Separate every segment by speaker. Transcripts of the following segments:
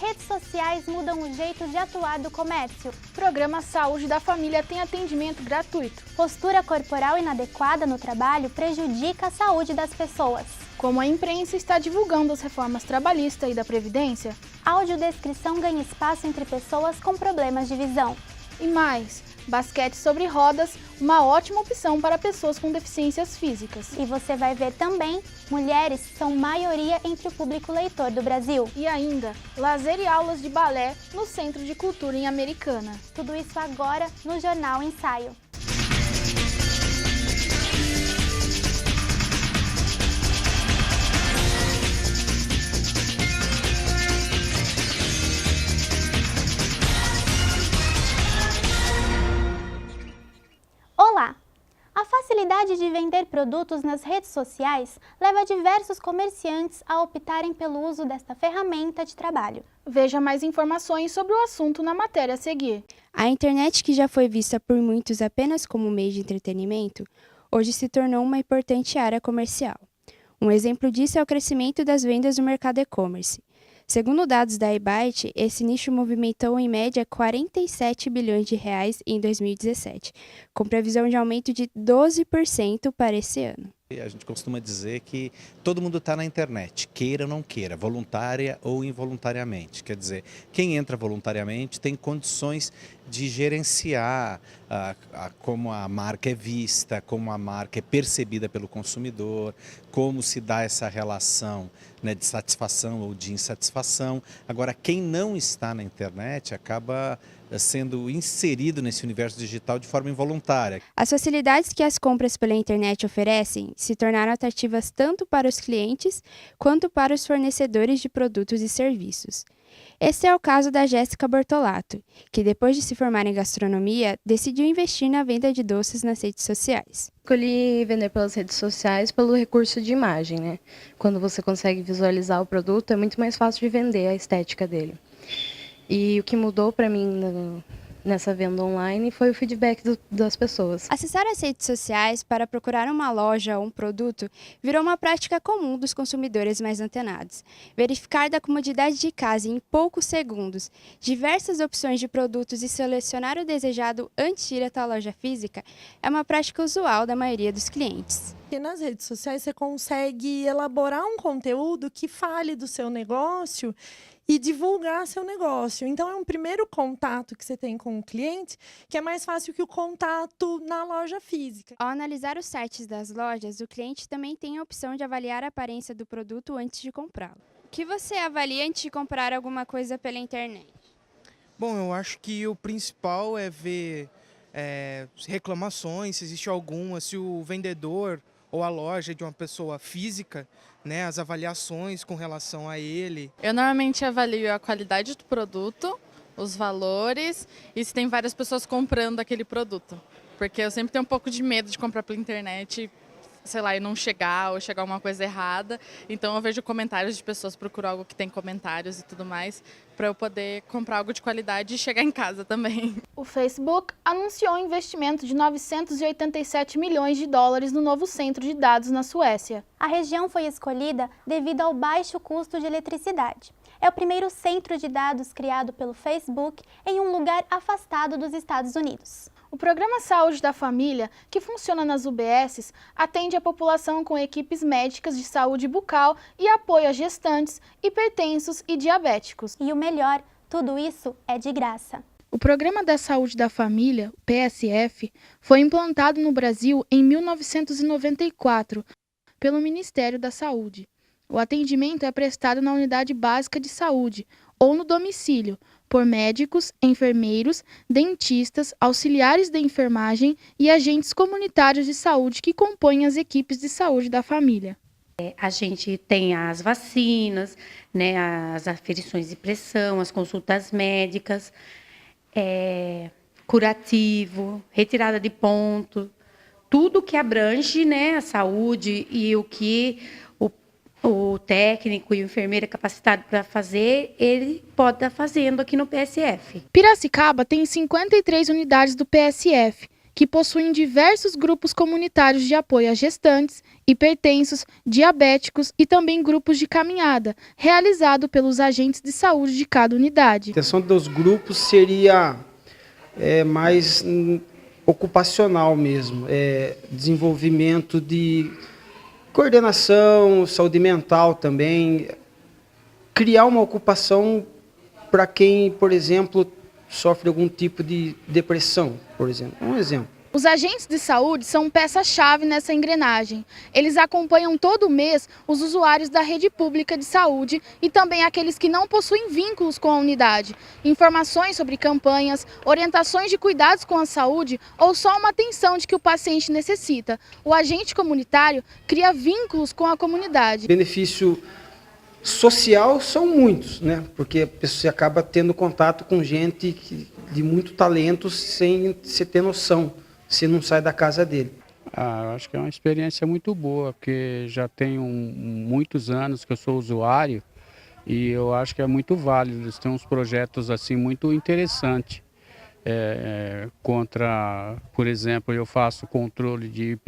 Speaker 1: redes sociais mudam o jeito de atuar do comércio.
Speaker 2: O programa Saúde da Família tem atendimento gratuito.
Speaker 1: Postura corporal inadequada no trabalho prejudica a saúde das pessoas.
Speaker 2: Como a imprensa está divulgando as reformas trabalhistas e da Previdência.
Speaker 1: Audiodescrição ganha espaço entre pessoas com problemas de visão.
Speaker 2: E mais, basquete sobre rodas, uma ótima opção para pessoas com deficiências físicas.
Speaker 1: E você vai ver também, mulheres são maioria entre o público leitor do Brasil.
Speaker 2: E ainda, lazer e aulas de balé no Centro de Cultura em Americana.
Speaker 1: Tudo isso agora no Jornal Ensaio. Olá! A facilidade de vender produtos nas redes sociais leva diversos comerciantes a optarem pelo uso desta ferramenta de trabalho.
Speaker 2: Veja mais informações sobre o assunto na matéria a seguir.
Speaker 3: A internet, que já foi vista por muitos apenas como meio de entretenimento, hoje se tornou uma importante área comercial. Um exemplo disso é o crescimento das vendas no mercado e-commerce. Segundo dados da eByte, esse nicho movimentou em média 47 bilhões de reais em 2017, com previsão de aumento de 12% para esse ano.
Speaker 4: A gente costuma dizer que todo mundo está na internet, queira ou não queira, voluntária ou involuntariamente. Quer dizer, quem entra voluntariamente tem condições de gerenciar como a marca é vista, como a marca é percebida pelo consumidor, como se dá essa relação, né, de satisfação ou de insatisfação. Agora, quem não está na internet acaba sendo inserido nesse universo digital de forma involuntária.
Speaker 3: As facilidades que as compras pela internet oferecem se tornaram atrativas tanto para os clientes quanto para os fornecedores de produtos e serviços. Esse é o caso da Jéssica Bortolato, que depois de se formar em gastronomia, decidiu investir na venda de doces nas redes sociais.
Speaker 5: Escolhi vender pelas redes sociais pelo recurso de imagem, né? Quando você consegue visualizar o produto, é muito mais fácil de vender a estética dele. E o que mudou para mim nessa venda online foi o feedback das pessoas.
Speaker 3: Acessar as redes sociais para procurar uma loja ou um produto virou uma prática comum dos consumidores mais antenados. Verificar da comodidade de casa em poucos segundos diversas opções de produtos e selecionar o desejado antes de ir até a loja física é uma prática usual da maioria dos clientes.
Speaker 6: Porque nas redes sociais você consegue elaborar um conteúdo que fale do seu negócio e divulgar seu negócio. Então, é um primeiro contato que você tem com o cliente, que é mais fácil que o contato na loja física.
Speaker 3: Ao analisar os sites das lojas, o cliente também tem a opção de avaliar a aparência do produto antes de comprá-lo. O que você avalia antes de comprar alguma coisa pela internet?
Speaker 7: Bom, eu acho que o principal é ver reclamações, se existe alguma, se o vendedor ou a loja é de uma pessoa física, né, as avaliações com relação a ele.
Speaker 8: Eu normalmente avalio a qualidade do produto, os valores e se tem várias pessoas comprando aquele produto. Porque eu sempre tenho um pouco de medo de comprar pela internet, sei lá, e não chegar ou chegar uma coisa errada. Então eu vejo comentários de pessoas, procuro algo que tem comentários e tudo mais, para eu poder comprar algo de qualidade e chegar em casa também.
Speaker 2: O Facebook anunciou um investimento de 987 milhões de dólares no novo centro de dados na Suécia.
Speaker 1: A região foi escolhida devido ao baixo custo de eletricidade. É o primeiro centro de dados criado pelo Facebook em um lugar afastado dos Estados Unidos.
Speaker 2: O Programa Saúde da Família, que funciona nas UBSs, atende a população com equipes médicas de saúde bucal e apoio a gestantes, hipertensos e diabéticos.
Speaker 1: E o melhor, tudo isso é de graça.
Speaker 2: O Programa da Saúde da Família, o PSF, foi implantado no Brasil em 1994 pelo Ministério da Saúde. O atendimento é prestado na unidade básica de saúde ou no domicílio, por médicos, enfermeiros, dentistas, auxiliares de enfermagem e agentes comunitários de saúde que compõem as equipes de saúde da família.
Speaker 9: A gente tem as vacinas, né, as aferições de pressão, as consultas médicas, curativo, retirada de ponto, tudo que abrange, né, a saúde e o que o técnico e o enfermeiro é capacitado para fazer, ele pode estar fazendo aqui no PSF.
Speaker 2: Piracicaba tem 53 unidades do PSF que possuem diversos grupos comunitários de apoio a gestantes, hipertensos, diabéticos e também grupos de caminhada, realizado pelos agentes de saúde de cada unidade.
Speaker 10: A intenção dos grupos seria mais ocupacional mesmo, desenvolvimento de coordenação, saúde mental também, criar uma ocupação para quem, por exemplo, sofre algum tipo de depressão, por exemplo. Um exemplo.
Speaker 2: Os agentes de saúde são peça-chave nessa engrenagem. Eles acompanham todo mês os usuários da rede pública de saúde e também aqueles que não possuem vínculos com a unidade. Informações sobre campanhas, orientações de cuidados com a saúde ou só uma atenção de que o paciente necessita. O agente comunitário cria vínculos com a comunidade.
Speaker 10: Benefício social são muitos, né? Porque a pessoa acaba tendo contato com gente de muito talento sem você ter noção, se não sai da casa dele.
Speaker 11: Eu acho que é uma experiência muito boa, porque já tenho muitos anos que eu sou usuário e eu acho que é muito válido. Eles têm uns projetos assim muito interessantes. Contra, por exemplo, eu faço controle de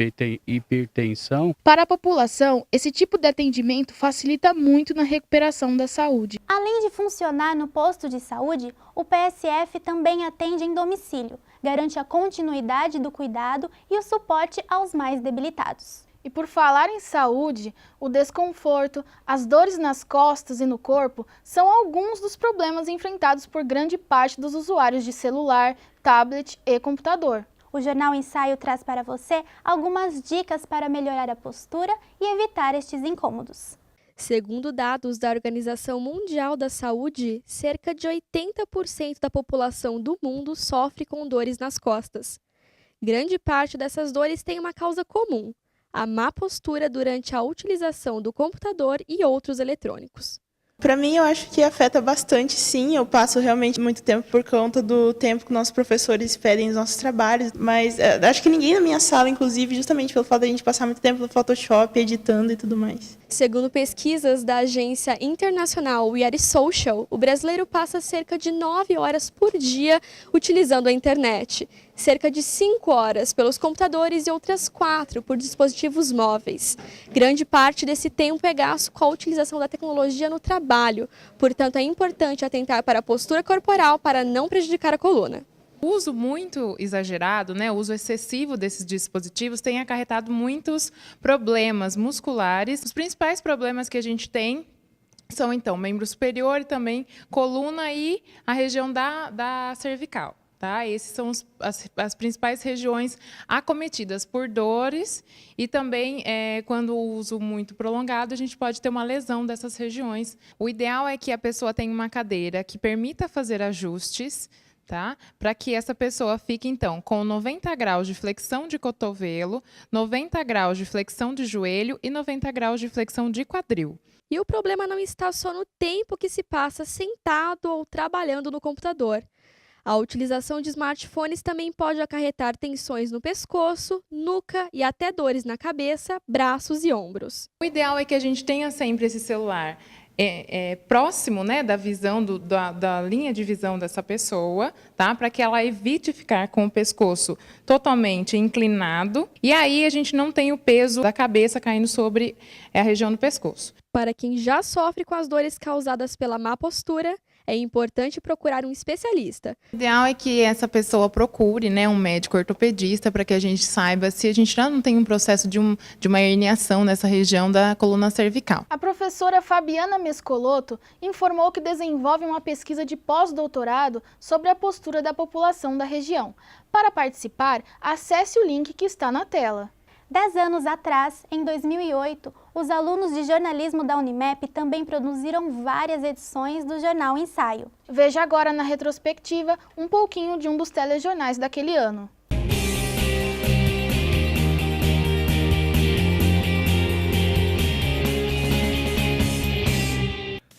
Speaker 11: hipertensão.
Speaker 2: Para a população, esse tipo de atendimento facilita muito na recuperação da saúde.
Speaker 1: Além de funcionar no posto de saúde, o PSF também atende em domicílio, garante a continuidade do cuidado e o suporte aos mais debilitados.
Speaker 2: E por falar em saúde, o desconforto, as dores nas costas e no corpo são alguns dos problemas enfrentados por grande parte dos usuários de celular, tablet e computador.
Speaker 1: O Jornal Ensaio traz para você algumas dicas para melhorar a postura e evitar estes incômodos.
Speaker 12: Segundo dados da Organização Mundial da Saúde, cerca de 80% da população do mundo sofre com dores nas costas. Grande parte dessas dores tem uma causa comum: a má postura durante a utilização do computador e outros eletrônicos.
Speaker 13: Para mim, eu acho que afeta bastante, sim. Eu passo realmente muito tempo por conta do tempo que nossos professores pedem os nossos trabalhos, mas acho que ninguém na minha sala, inclusive, justamente pelo fato de a gente passar muito tempo no Photoshop, editando e tudo mais.
Speaker 12: Segundo pesquisas da agência internacional We Are Social, o brasileiro passa cerca de 9 horas por dia utilizando a internet, cerca de 5 horas pelos computadores e outras 4 por dispositivos móveis. Grande parte desse tempo é gasto com a utilização da tecnologia no trabalho, portanto é importante atentar para a postura corporal para não prejudicar a coluna.
Speaker 14: O uso muito exagerado, o uso excessivo desses dispositivos tem acarretado muitos problemas musculares. Os principais problemas que a gente tem são, então, membro superior e também coluna e a região da cervical. Tá? Essas são as principais regiões acometidas por dores e também, quando o uso muito prolongado, a gente pode ter uma lesão dessas regiões. O ideal é que a pessoa tenha uma cadeira que permita fazer ajustes, tá? Para que essa pessoa fique, então, com 90 graus de flexão de cotovelo, 90 graus de flexão de joelho e 90 graus de flexão de quadril.
Speaker 12: E o problema não está só no tempo que se passa sentado ou trabalhando no computador. A utilização de smartphones também pode acarretar tensões no pescoço, nuca e até dores na cabeça, braços e ombros.
Speaker 14: O ideal é que a gente tenha sempre esse celular próximo, da visão, da linha de visão dessa pessoa, tá? Para que ela evite ficar com o pescoço totalmente inclinado. E aí a gente não tem o peso da cabeça caindo sobre a região do pescoço.
Speaker 12: Para quem já sofre com as dores causadas pela má postura, é importante procurar um especialista.
Speaker 14: O ideal é que essa pessoa procure um médico ortopedista para que a gente saiba se a gente já não tem um processo de uma herniação nessa região da coluna cervical.
Speaker 2: A professora Fabiana Mescoloto informou que desenvolve uma pesquisa de pós-doutorado sobre a postura da população da região. Para participar, acesse o link que está na tela.
Speaker 1: 10 anos atrás, em 2008, os alunos de jornalismo da Unimep também produziram várias edições do Jornal Ensaio.
Speaker 2: Veja agora na retrospectiva um pouquinho de um dos telejornais daquele ano.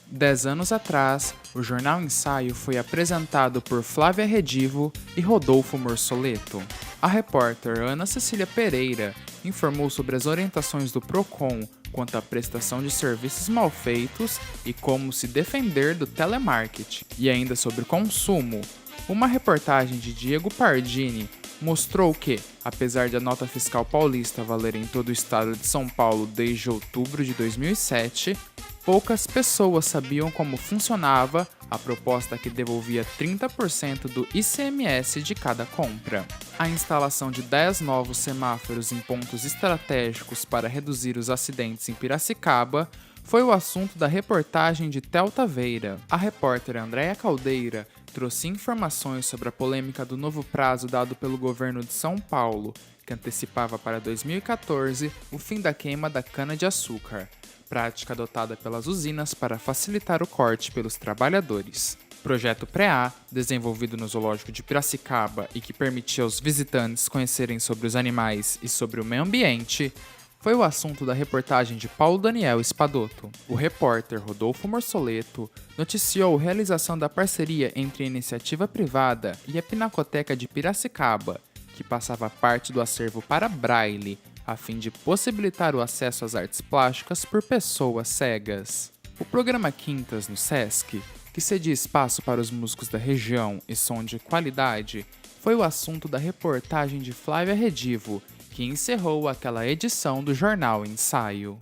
Speaker 15: Dez anos atrás, o Jornal Ensaio foi apresentado por Flávia Redivo e Rodolfo Morsoleto. A repórter Ana Cecília Pereira informou sobre as orientações do PROCON quanto à prestação de serviços mal feitos e como se defender do telemarketing. E ainda sobre consumo, uma reportagem de Diego Pardini mostrou que, apesar da nota fiscal paulista valer em todo o estado de São Paulo desde outubro de 2007, poucas pessoas sabiam como funcionava a proposta que devolvia 30% do ICMS de cada compra. A instalação de 10 novos semáforos em pontos estratégicos para reduzir os acidentes em Piracicaba foi o assunto da reportagem de Théo Taveira. A repórter Andréia Caldeira trouxe informações sobre a polêmica do novo prazo dado pelo governo de São Paulo, que antecipava para 2014 o fim da queima da cana-de-açúcar, prática adotada pelas usinas para facilitar o corte pelos trabalhadores. O projeto Pré-A, desenvolvido no Zoológico de Piracicaba e que permitia aos visitantes conhecerem sobre os animais e sobre o meio ambiente, foi o assunto da reportagem de Paulo Daniel Espadoto. O repórter Rodolfo Morsoleto noticiou a realização da parceria entre a iniciativa privada e a Pinacoteca de Piracicaba, que passava parte do acervo para Braille, a fim de possibilitar o acesso às artes plásticas por pessoas cegas. O programa Quintas no Sesc, que cedia espaço para os músicos da região e som de qualidade, foi o assunto da reportagem de Flávia Redivo, que encerrou aquela edição do Jornal Ensaio.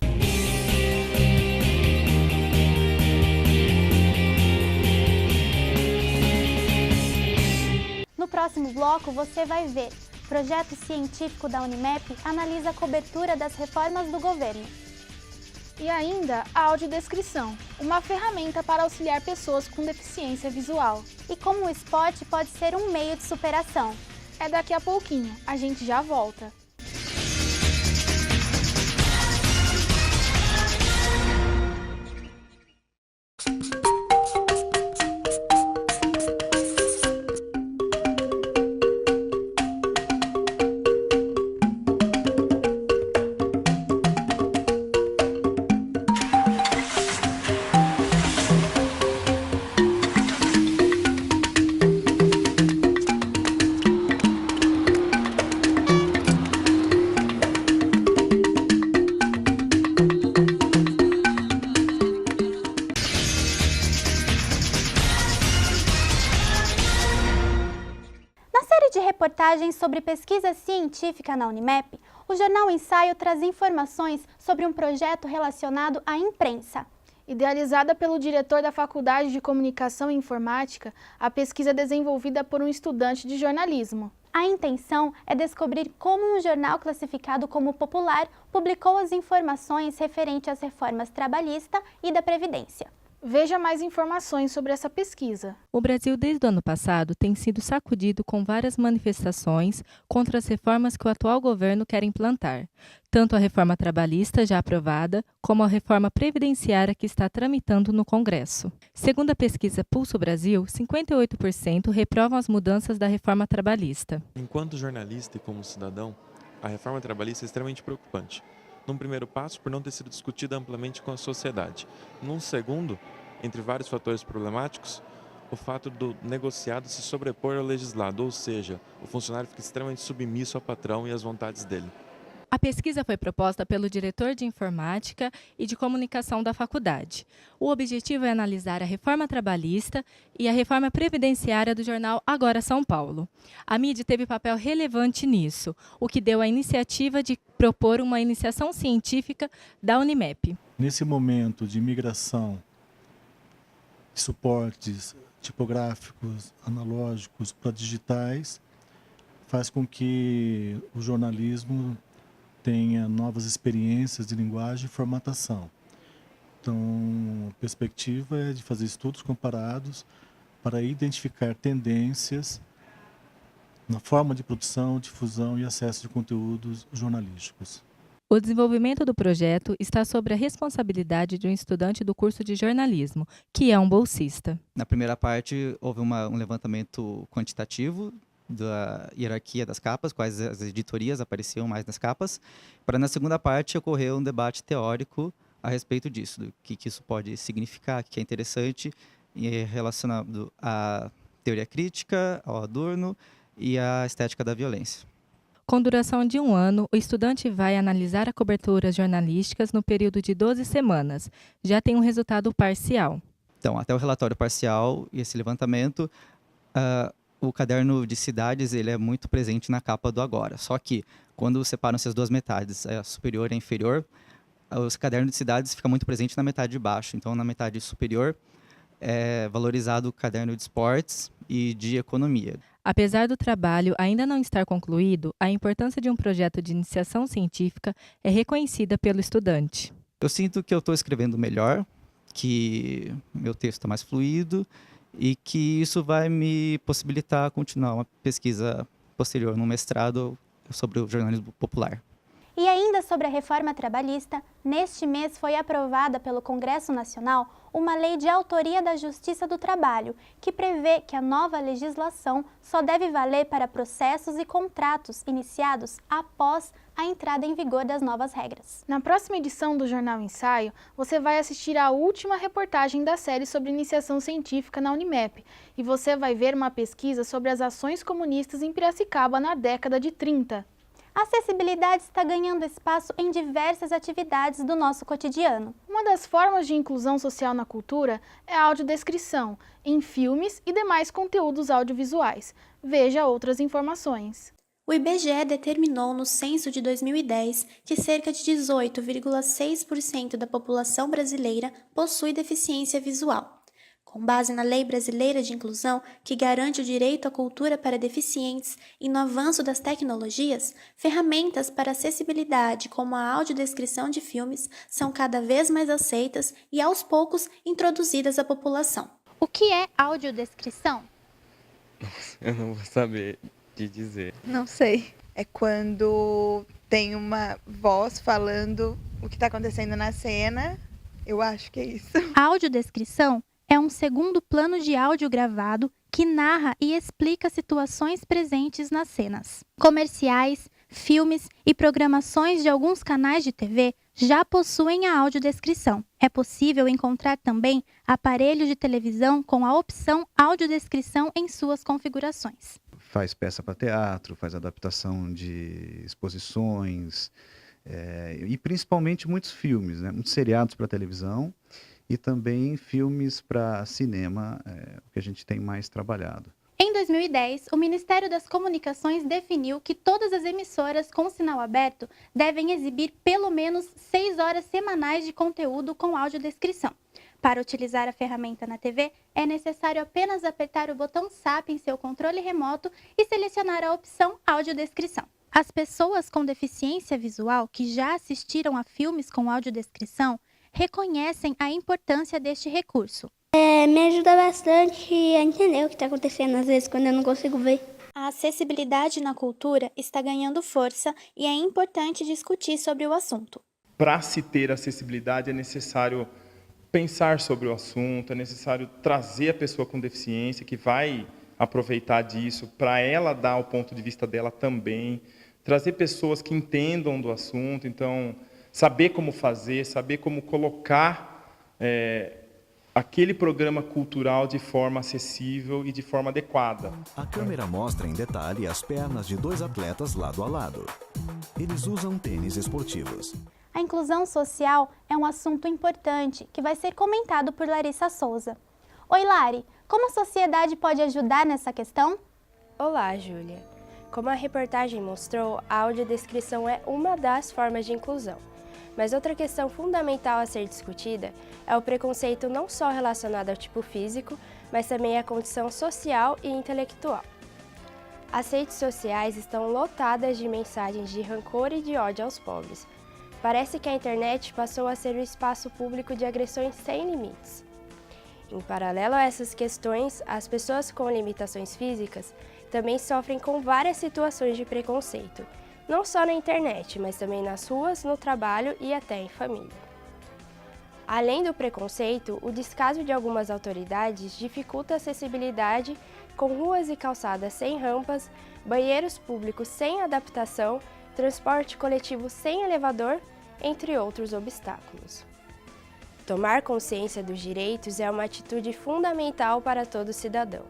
Speaker 1: No próximo bloco, você vai ver: projeto científico da Unimep analisa a cobertura das reformas do governo.
Speaker 2: E ainda a audiodescrição, uma ferramenta para auxiliar pessoas com deficiência visual.
Speaker 1: E como o esporte pode ser um meio de superação.
Speaker 2: É daqui a pouquinho, a gente já volta.
Speaker 1: Reportagens sobre pesquisa científica na Unimep, o Jornal Ensaio traz informações sobre um projeto relacionado à imprensa.
Speaker 2: Idealizada pelo diretor da Faculdade de Comunicação e Informática, a pesquisa é desenvolvida por um estudante de jornalismo.
Speaker 1: A intenção é descobrir como um jornal classificado como popular publicou as informações referentes às reformas trabalhista e da Previdência.
Speaker 2: Veja mais informações sobre essa pesquisa.
Speaker 16: O Brasil, desde o ano passado, tem sido sacudido com várias manifestações contra as reformas que o atual governo quer implantar, tanto a reforma trabalhista já aprovada, como a reforma previdenciária que está tramitando no Congresso. Segundo a pesquisa Pulso Brasil, 58% reprovam as mudanças da reforma trabalhista.
Speaker 17: Enquanto jornalista e como cidadão, a reforma trabalhista é extremamente preocupante. Num primeiro passo, por não ter sido discutida amplamente com a sociedade. Num segundo, entre vários fatores problemáticos, o fato do negociado se sobrepor ao legislado, ou seja, o funcionário fica extremamente submisso ao patrão e às vontades dele.
Speaker 16: A pesquisa foi proposta pelo diretor de Informática e de Comunicação da faculdade. O objetivo é analisar a reforma trabalhista e a reforma previdenciária do jornal Agora São Paulo. A mídia teve papel relevante nisso, o que deu a iniciativa de propor uma iniciação científica da Unimep.
Speaker 18: Nesse momento de migração de suportes tipográficos, analógicos para digitais, faz com que o jornalismo tenha novas experiências de linguagem e formatação. Então, a perspectiva é de fazer estudos comparados para identificar tendências na forma de produção, difusão e acesso de conteúdos jornalísticos.
Speaker 16: O desenvolvimento do projeto está sob a responsabilidade de um estudante do curso de jornalismo, que é um bolsista.
Speaker 19: Na primeira parte, houve um levantamento quantitativo da hierarquia das capas, quais as editorias apareciam mais nas capas, para na segunda parte ocorrer um debate teórico a respeito disso, do que isso pode significar, que é interessante, e relacionado à teoria crítica, ao Adorno e à estética da violência.
Speaker 16: Com duração de 1 ano, o estudante vai analisar a cobertura jornalísticas no período de 12 semanas. Já tem um resultado parcial.
Speaker 19: Então, até o relatório parcial e esse levantamento, o caderno de cidades ele é muito presente na capa do Agora. Só que, quando separam-se as duas metades, a superior e a inferior, os cadernos de cidades fica muito presente na metade de baixo. Então, na metade superior, é valorizado o caderno de esportes e de economia.
Speaker 16: Apesar do trabalho ainda não estar concluído, a importância de um projeto de iniciação científica é reconhecida pelo estudante.
Speaker 19: Eu sinto que eu estou escrevendo melhor, que meu texto está mais fluido e que isso vai me possibilitar continuar uma pesquisa posterior no mestrado sobre o jornalismo popular.
Speaker 1: E ainda sobre a reforma trabalhista, neste mês foi aprovada pelo Congresso Nacional uma lei de autoria da Justiça do Trabalho, que prevê que a nova legislação só deve valer para processos e contratos iniciados após a entrada em vigor das novas regras.
Speaker 2: Na próxima edição do Jornal Ensaio, você vai assistir à última reportagem da série sobre iniciação científica na Unimep, e você vai ver uma pesquisa sobre as ações comunistas em Piracicaba na década de 30.
Speaker 1: A acessibilidade está ganhando espaço em diversas atividades do nosso cotidiano.
Speaker 2: Uma das formas de inclusão social na cultura é a audiodescrição, em filmes e demais conteúdos audiovisuais. Veja outras informações.
Speaker 1: O IBGE determinou no censo de 2010 que cerca de 18,6% da população brasileira possui deficiência visual. Com base na Lei Brasileira de Inclusão, que garante o direito à cultura para deficientes e no avanço das tecnologias, ferramentas para acessibilidade como a audiodescrição de filmes são cada vez mais aceitas e aos poucos introduzidas à população. O que é audiodescrição?
Speaker 20: Eu não vou saber te dizer.
Speaker 21: Não sei. É quando tem uma voz falando o que está acontecendo na cena. Eu acho que é isso.
Speaker 1: A audiodescrição é um segundo plano de áudio gravado que narra e explica situações presentes nas cenas. Comerciais, filmes e programações de alguns canais de TV já possuem a audiodescrição. É possível encontrar também aparelhos de televisão com a opção audiodescrição em suas configurações.
Speaker 22: Faz peça para teatro, faz adaptação de exposições e principalmente muitos filmes, né? Muitos seriados para televisão. E também filmes para cinema, o que a gente tem mais trabalhado.
Speaker 1: Em 2010, o Ministério das Comunicações definiu que todas as emissoras com sinal aberto devem exibir pelo menos 6 horas semanais de conteúdo com audiodescrição. Para utilizar a ferramenta na TV, é necessário apenas apertar o botão SAP em seu controle remoto e selecionar a opção audiodescrição. As pessoas com deficiência visual que já assistiram a filmes com audiodescrição reconhecem a importância deste recurso.
Speaker 23: Me ajuda bastante a entender o que está acontecendo, às vezes, quando eu não consigo ver.
Speaker 1: A acessibilidade na cultura está ganhando força e é importante discutir sobre o assunto.
Speaker 24: Para se ter acessibilidade, é necessário pensar sobre o assunto, é necessário trazer a pessoa com deficiência, que vai aproveitar disso, para ela dar o ponto de vista dela também, trazer pessoas que entendam do assunto, então saber como fazer, saber como colocar aquele programa cultural de forma acessível e de forma adequada.
Speaker 25: A câmera mostra em detalhe as pernas de 2 atletas lado a lado. Eles usam tênis esportivos.
Speaker 1: A inclusão social é um assunto importante que vai ser comentado por Larissa Souza. Oi, Lari, como a sociedade pode ajudar nessa questão?
Speaker 3: Olá, Júlia. Como a reportagem mostrou, a audiodescrição é uma das formas de inclusão. Mas outra questão fundamental a ser discutida é o preconceito não só relacionado ao tipo físico, mas também à condição social e intelectual. As redes sociais estão lotadas de mensagens de rancor e de ódio aos pobres. Parece que a internet passou a ser o espaço público de agressões sem limites. Em paralelo a essas questões, as pessoas com limitações físicas também sofrem com várias situações de preconceito, não só na internet, mas também nas ruas, no trabalho e até em família. Além do preconceito, o descaso de algumas autoridades dificulta a acessibilidade com ruas e calçadas sem rampas, banheiros públicos sem adaptação, transporte coletivo sem elevador, entre outros obstáculos. Tomar consciência dos direitos é uma atitude fundamental para todo cidadão.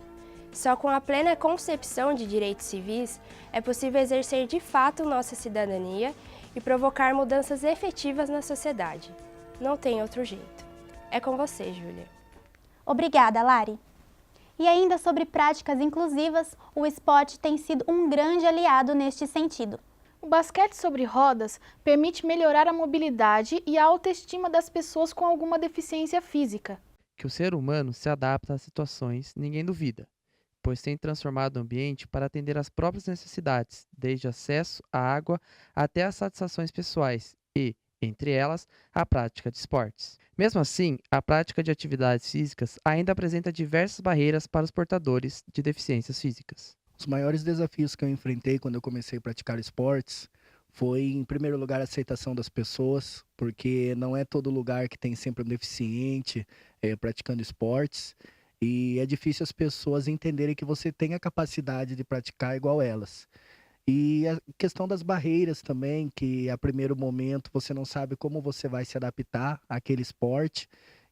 Speaker 3: Só com a plena concepção de direitos civis é possível exercer de fato nossa cidadania e provocar mudanças efetivas na sociedade. Não tem outro jeito. É com você, Júlia.
Speaker 1: Obrigada, Lari. E ainda sobre práticas inclusivas, o esporte tem sido um grande aliado neste sentido.
Speaker 2: O basquete sobre rodas permite melhorar a mobilidade e a autoestima das pessoas com alguma deficiência física.
Speaker 4: Que o ser humano se adapta às situações, ninguém duvida, pois tem transformado o ambiente para atender às próprias necessidades, desde acesso à água até às satisfações pessoais e, entre elas, a prática de esportes. Mesmo assim, a prática de atividades físicas ainda apresenta diversas barreiras para os portadores de deficiências físicas.
Speaker 5: Os maiores desafios que eu enfrentei quando eu comecei a praticar esportes foi, em primeiro lugar, a aceitação das pessoas, porque não é todo lugar que tem sempre um deficiente praticando esportes, e é difícil as pessoas entenderem que você tem a capacidade de praticar igual elas. E a questão das barreiras também, que a primeiro momento você não sabe como você vai se adaptar àquele esporte,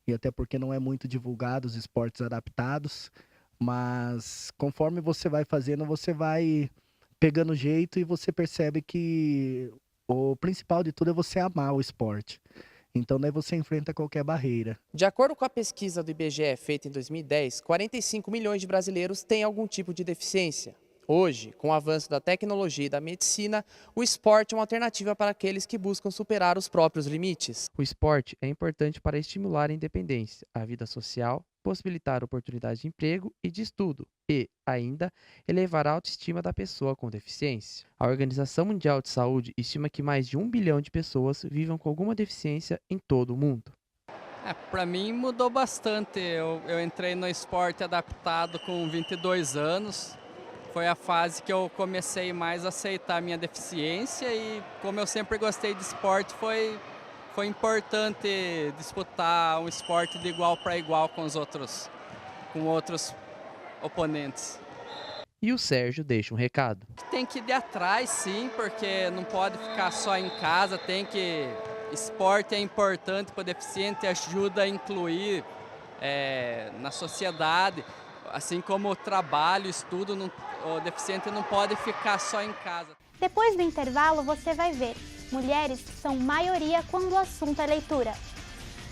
Speaker 5: e até porque não é muito divulgado os esportes adaptados, mas conforme você vai fazendo, você vai pegando jeito e você percebe que o principal de tudo é você amar o esporte. Então daí você enfrenta qualquer barreira.
Speaker 6: De acordo com a pesquisa do IBGE feita em 2010, 45 milhões de brasileiros têm algum tipo de deficiência. Hoje, com o avanço da tecnologia e da medicina, o esporte é uma alternativa para aqueles que buscam superar os próprios limites.
Speaker 4: O esporte é importante para estimular a independência, a vida social, possibilitar oportunidades de emprego e de estudo e, ainda, elevar a autoestima da pessoa com deficiência. A Organização Mundial de Saúde estima que mais de 1 bilhão de pessoas vivam com alguma deficiência em todo o mundo.
Speaker 7: Para mim mudou bastante. Eu entrei no esporte adaptado com 22 anos. Foi a fase que eu comecei mais a aceitar a minha deficiência e, como eu sempre gostei de esporte, foi importante disputar um esporte de igual para igual com outros oponentes.
Speaker 4: E o Sérgio deixa um recado.
Speaker 7: Tem que ir de atrás, sim, porque não pode ficar só em casa, esporte é importante para o deficiente, ajuda a incluir na sociedade, assim como o trabalho, estudo, o deficiente não pode ficar só em casa.
Speaker 1: Depois do intervalo, você vai ver. Mulheres são maioria quando o assunto é leitura.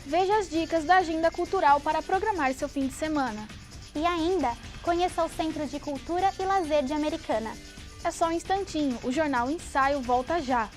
Speaker 2: Veja as dicas da agenda cultural para programar seu fim de semana.
Speaker 1: E ainda, conheça o Centro de Cultura e Lazer de Americana.
Speaker 2: É só um instantinho, o Jornal Ensaio volta já.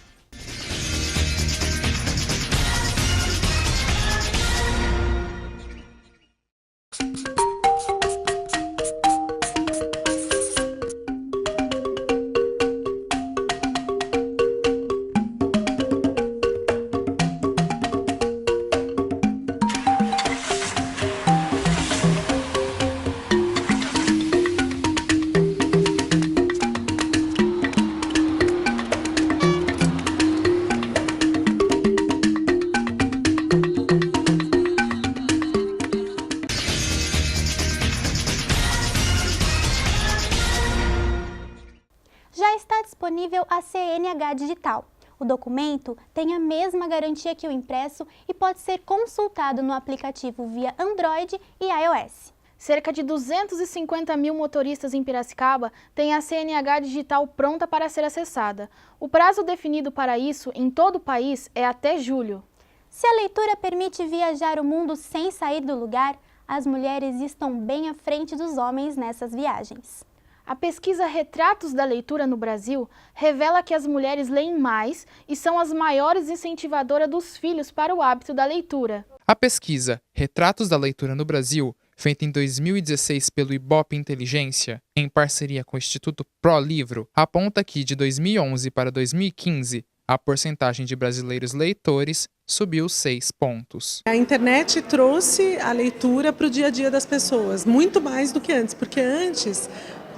Speaker 1: Disponível a CNH Digital. O documento tem a mesma garantia que o impresso e pode ser consultado no aplicativo via Android e iOS.
Speaker 2: Cerca de 250 mil motoristas em Piracicaba têm a CNH Digital pronta para ser acessada. O prazo definido para isso em todo o país é até julho.
Speaker 1: Se a leitura permite viajar o mundo sem sair do lugar, as mulheres estão bem à frente dos homens nessas viagens.
Speaker 2: A pesquisa Retratos da Leitura no Brasil revela que as mulheres leem mais e são as maiores incentivadoras dos filhos para o hábito da leitura.
Speaker 15: A pesquisa Retratos da Leitura no Brasil, feita em 2016 pelo Ibope Inteligência, em parceria com o Instituto ProLivro, aponta que de 2011 para 2015, a porcentagem de brasileiros leitores subiu 6 pontos.
Speaker 8: A internet trouxe a leitura para o dia a dia das pessoas, muito mais do que antes, porque antes,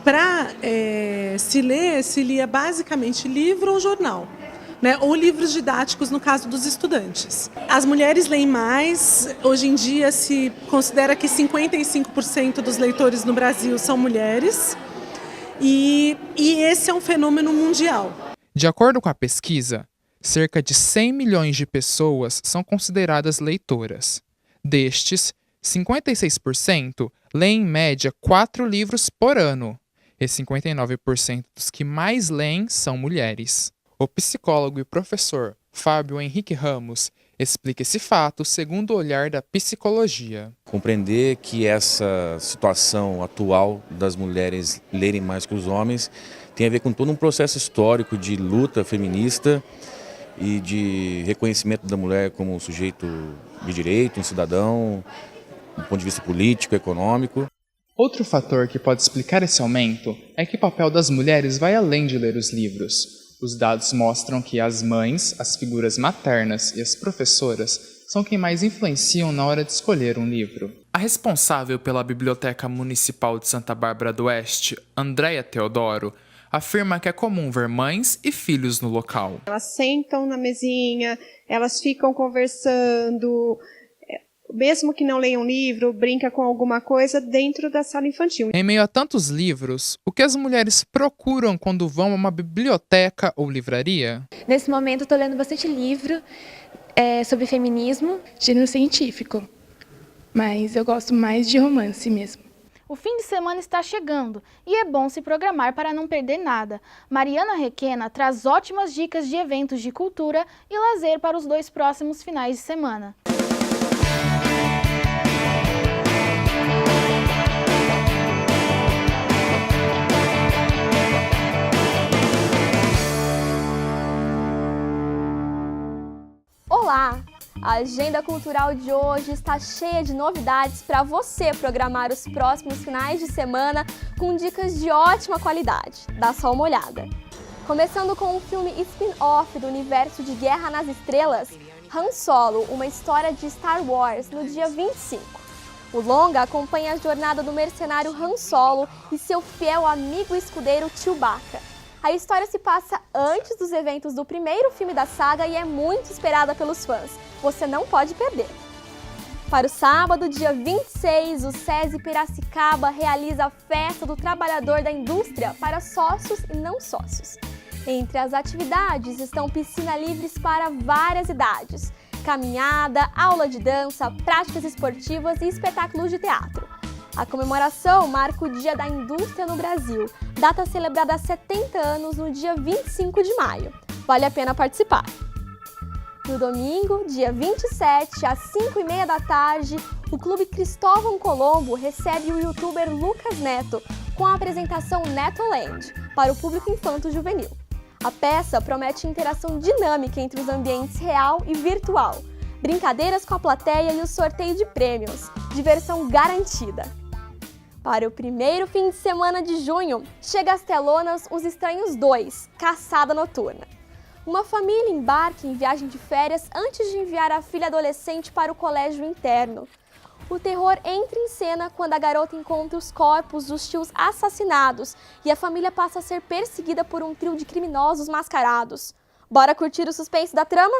Speaker 8: para se ler, se lia basicamente livro ou jornal, né? Ou livros didáticos no caso dos estudantes. As mulheres leem mais, hoje em dia se considera que 55% dos leitores no Brasil são mulheres, e esse é um fenômeno mundial.
Speaker 15: De acordo com a pesquisa, cerca de 100 milhões de pessoas são consideradas leitoras. Destes, 56% leem em média 4 livros por ano, e 59% dos que mais leem são mulheres. O psicólogo e professor Fábio Henrique Ramos explica esse fato segundo o olhar da psicologia.
Speaker 9: Compreender que essa situação atual das mulheres lerem mais que os homens tem a ver com todo um processo histórico de luta feminista e de reconhecimento da mulher como um sujeito de direito, um cidadão, do ponto de vista político, econômico.
Speaker 15: Outro fator que pode explicar esse aumento é que o papel das mulheres vai além de ler os livros. Os dados mostram que as mães, as figuras maternas e as professoras são quem mais influenciam na hora de escolher um livro. A responsável pela Biblioteca Municipal de Santa Bárbara do Oeste, Andréia Teodoro, afirma que é comum ver mães e filhos no local.
Speaker 10: Elas sentam na mesinha, elas ficam conversando, mesmo que não leiam livro, brinca com alguma coisa dentro da sala infantil.
Speaker 15: Em meio a tantos livros, o que as mulheres procuram quando vão a uma biblioteca ou livraria?
Speaker 11: Nesse momento estou lendo bastante livro sobre feminismo.
Speaker 2: Gênero científico, mas eu gosto mais de romance mesmo.
Speaker 1: O fim de semana está chegando e é bom se programar para não perder nada. Mariana Requena traz ótimas dicas de eventos de cultura e lazer para os 2 próximos finais de semana.
Speaker 12: Olá! A agenda cultural de hoje está cheia de novidades para você programar os próximos finais de semana com dicas de ótima qualidade. Dá só uma olhada. Começando com o filme spin-off do universo de Guerra nas Estrelas, Han Solo, uma história de Star Wars, no dia 25. O longa acompanha a jornada do mercenário Han Solo e seu fiel amigo e escudeiro Chewbacca. A história se passa antes dos eventos do primeiro filme da saga e é muito esperada pelos fãs. Você não pode perder. Para o sábado, dia 26, o SESI Piracicaba realiza a Festa do Trabalhador da Indústria para sócios e não sócios. Entre as atividades estão piscina livres para várias idades, caminhada, aula de dança, práticas esportivas e espetáculos de teatro. A comemoração marca o Dia da Indústria no Brasil, data celebrada há 70 anos no dia 25 de maio. Vale a pena participar. No domingo, dia 27, às 5h30 da tarde, o Clube Cristóvão Colombo recebe o youtuber Lucas Neto com a apresentação Netoland para o público infanto-juvenil. A peça promete interação dinâmica entre os ambientes real e virtual, brincadeiras com a plateia e o sorteio de prêmios, diversão garantida. Para o primeiro fim de semana de junho, chega às telonas Os Estranhos 2, Caçada Noturna. Uma família embarca em viagem de férias antes de enviar a filha adolescente para o colégio interno. O terror entra em cena quando a garota encontra os corpos dos tios assassinados e a família passa a ser perseguida por um trio de criminosos mascarados. Bora curtir o suspense da trama?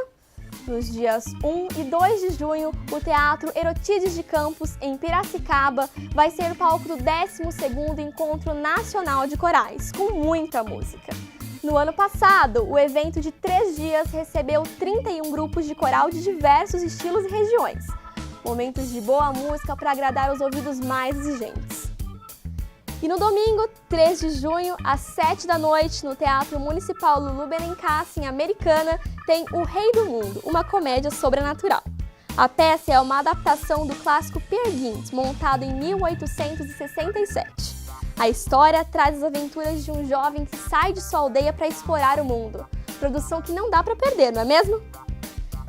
Speaker 12: Nos dias 1 e 2 de junho, o Teatro Erotides de Campos, em Piracicaba, vai ser o palco do 12º Encontro Nacional de Corais, com muita música. No ano passado, o evento de 3 dias recebeu 31 grupos de coral de diversos estilos e regiões. Momentos de boa música para agradar os ouvidos mais exigentes. E no domingo, 3 de junho, às 7 da noite, no Teatro Municipal Lulu Benincassi, em Americana, tem O Rei do Mundo, uma comédia sobrenatural. A peça é uma adaptação do clássico Peer Gynt, montado em 1867. A história traz as aventuras de um jovem que sai de sua aldeia para explorar o mundo. Produção que não dá para perder, não é mesmo?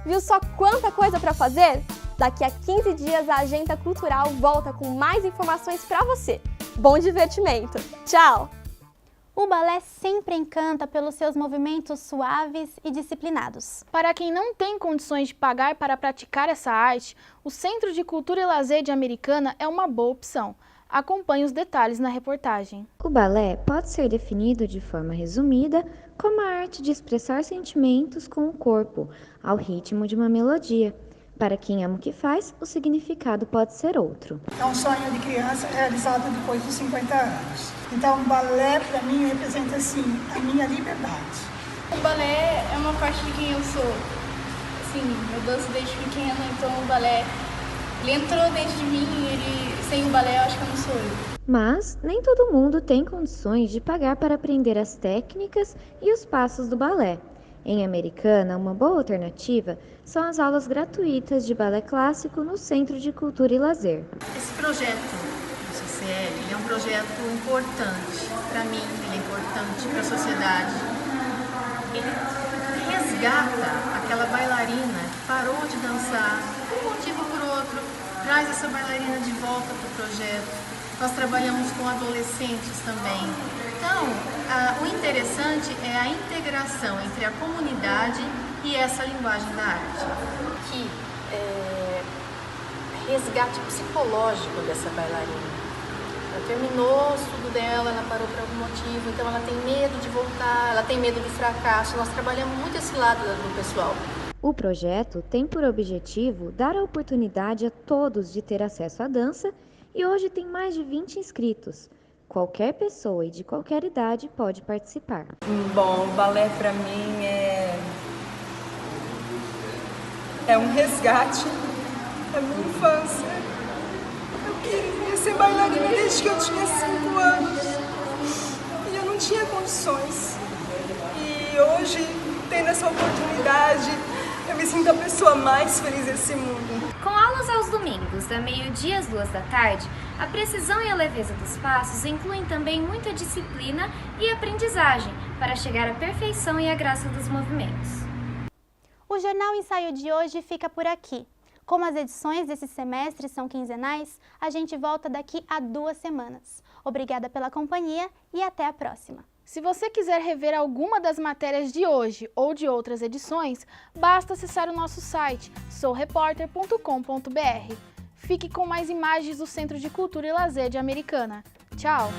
Speaker 12: Viu só quanta coisa para fazer? Daqui a 15 dias a Agenda Cultural volta com mais informações para você. Bom divertimento! Tchau!
Speaker 1: O balé sempre encanta pelos seus movimentos suaves e disciplinados. Para quem não tem condições de pagar para praticar essa arte, o Centro de Cultura e Lazer de Americana é uma boa opção. Acompanhe os detalhes na reportagem.
Speaker 13: O balé pode ser definido de forma resumida como a arte de expressar sentimentos com o corpo, ao ritmo de uma melodia. Para quem ama o que faz, o significado pode ser outro.
Speaker 26: É um sonho de criança realizado depois dos 50 anos. Então, o balé, para mim, representa, assim, a minha liberdade.
Speaker 27: O balé é uma parte de quem eu sou. Assim, eu danço desde pequena, então o balé, ele entrou dentro de mim e sem o balé eu acho que eu não sou eu.
Speaker 13: Mas nem todo mundo tem condições de pagar para aprender as técnicas e os passos do balé. Em Americana, uma boa alternativa são as aulas gratuitas de balé clássico no Centro de Cultura e Lazer.
Speaker 14: Esse projeto do CCL é um projeto importante para mim, ele é importante para a sociedade. Ele resgata aquela bailarina que parou de dançar, por um motivo ou por outro, traz essa bailarina de volta para o projeto. Nós trabalhamos com adolescentes também. Então, o interessante é a integração entre a comunidade e essa linguagem da arte.
Speaker 16: Que resgate psicológico dessa bailarina. Ela terminou o estudo dela, ela parou por algum motivo, então ela tem medo de voltar, ela tem medo do fracasso. Nós trabalhamos muito esse lado do pessoal.
Speaker 13: O projeto tem por objetivo dar a oportunidade a todos de ter acesso à dança e hoje tem mais de 20 inscritos. Qualquer pessoa e de qualquer idade pode participar.
Speaker 17: Bom, o balé para mim é um resgate da minha infância. Eu queria ser bailarina desde que eu tinha 5 anos e eu não tinha condições. E hoje, tendo essa oportunidade, eu me sinto a pessoa mais feliz desse mundo.
Speaker 18: Com aulas aos domingos, da meio-dia às 14h, a precisão e a leveza dos passos incluem também muita disciplina e aprendizagem para chegar à perfeição e à graça dos movimentos.
Speaker 1: O Jornal Ensaio de hoje fica por aqui. Como as edições desse semestre são quinzenais, a gente volta daqui a 2 semanas. Obrigada pela companhia e até a próxima.
Speaker 2: Se você quiser rever alguma das matérias de hoje ou de outras edições, basta acessar o nosso site soureporter.com.br. Fique com mais imagens do Centro de Cultura e Lazer de Americana. Tchau!